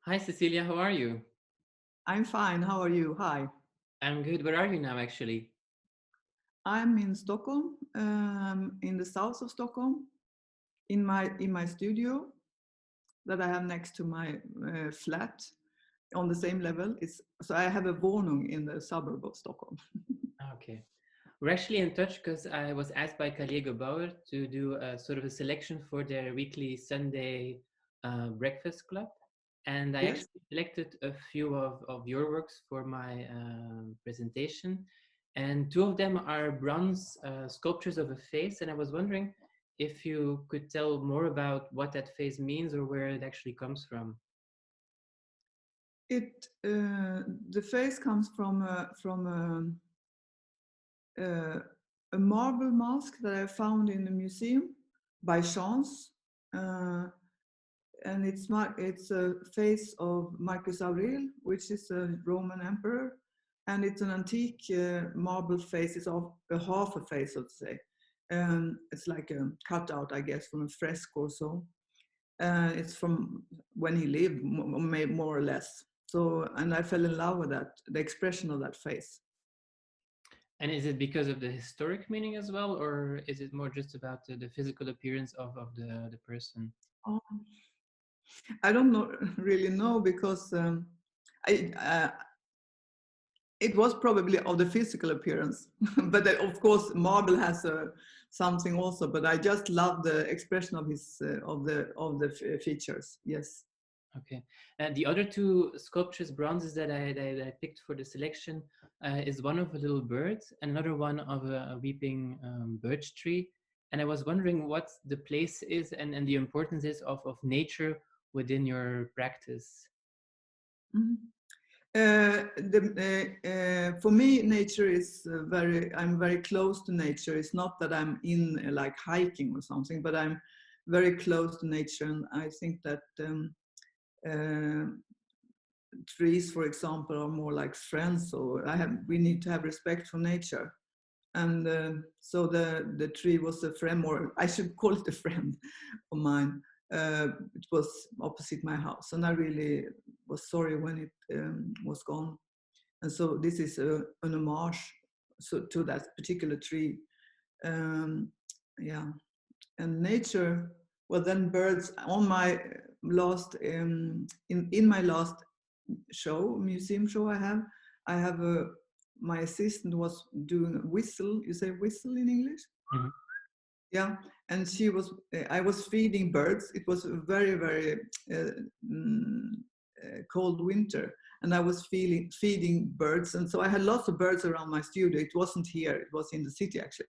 Hi Cecilia, how are you? I'm fine. How are you? Hi. I'm good. Where are you now actually? I'm in Stockholm, in the south of Stockholm, in my studio that I have next to my flat on the same level. So I have a Wohnung in the suburb of Stockholm. Okay. We're actually in touch because I was asked by carlier gebauer to do a sort of a selection for their weekly Sunday breakfast club. And I Yes. actually selected a few of your works for my presentation. And two of them are bronze sculptures of a face. And I was wondering if you could tell more about what that face means or where it actually comes from. The face comes uh, a marble mask that I found in a museum by chance. Uh, and it's a face of Marcus Aurel, which is a Roman emperor, and it's an antique marble face. It's of a half a face, so to say. It's like a cutout, I guess, from a fresco or so. It's from when he lived, more or less. So, and I fell in love with that, the expression of that face. And is it because of the historic meaning as well, or is it more just about the physical appearance of the person? Oh, I don't know, really know because I, it was probably of the physical appearance, but of course marble has something also. But I just love the expression of his of the features. Yes. Okay. The other two sculptures, bronzes that I picked for the selection, is one of a little bird, and another one of a weeping birch tree. And I was wondering what the place is and the importance is of nature within your practice. Mhm. For me, nature is very. I'm very close to nature. It's not that I'm in like hiking or something, but I'm very close to nature, and I think that uh, trees, for example, are more like friends. So we need to have respect for nature. And so the tree was a friend, or I should call it a friend of mine. It was opposite my house, and I really was sorry when it was gone. And so this is an homage to that particular tree. Um, yeah, and nature. Well, then birds. On my last in my last museum show I have a my assistant was doing a whistle. You say whistle in English? Mhm. Yeah. And I was feeding birds. It was a very uh, mm, cold winter, and I was feeding birds, and so I had lots of birds around my studio. It wasn't here, it was in the city actually.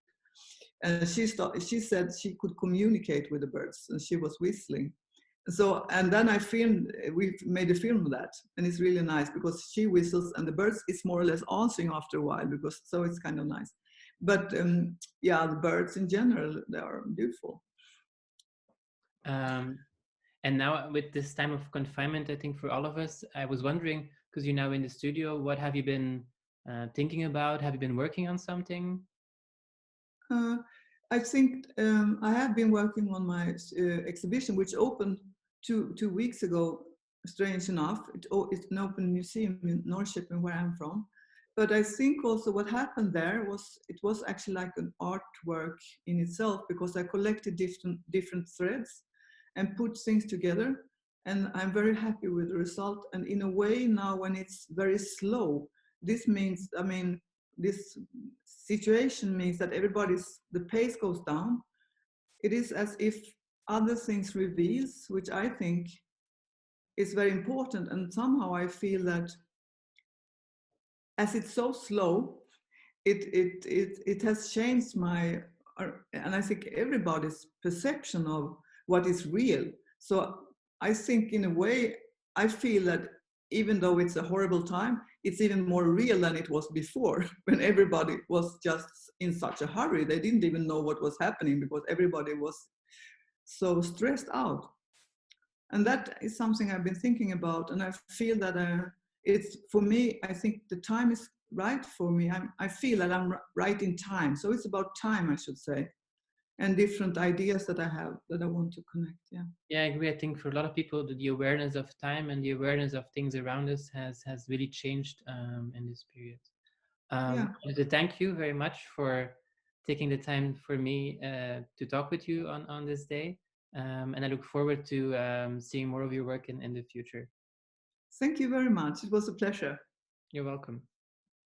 And she said she could communicate with the birds, and she was whistling. So, and then we made a film of that, and it's really nice because she whistles and the birds is more or less answering after a while, because so it's kind of nice. But yeah, the birds in general, they are beautiful. Um, and now with this time of confinement, I think for all of us, I was wondering, because you're now in the studio, what have you been thinking about? Have you been working on something? Uh, I think I have been working on my exhibition, which opened two weeks ago. Strange enough, it's an open museum in Norrköping, where I'm from. But I think also what happened there was it was actually like an artwork in itself, because I collected different threads and put things together. And I'm very happy with the result. And in a way, now when it's very slow, this means, I mean, this situation means that the pace goes down. It is as if other things reveals, which I think is very important. And somehow I feel that as it's so slow, it has changed and I think everybody's perception of what is real. So I think in a way, I feel that even though it's a horrible time, it's even more real than it was before, when everybody was just in such a hurry. They didn't even know what was happening because everybody was so stressed out. And that is something I've been thinking about, and I feel that it's for me. I think the time is right for me. I feel that I'm right in time, so it's about time, I should say. and different ideas that I have that I want to connect. Yeah. Yeah, I agree. I think for a lot of people, the awareness of time and the awareness of things around us has really changed in this period. Yeah. To thank you very much for taking the time for me to talk with you on this day. And I look forward to seeing more of your work in the future. Thank you very much. It was a pleasure. You're welcome.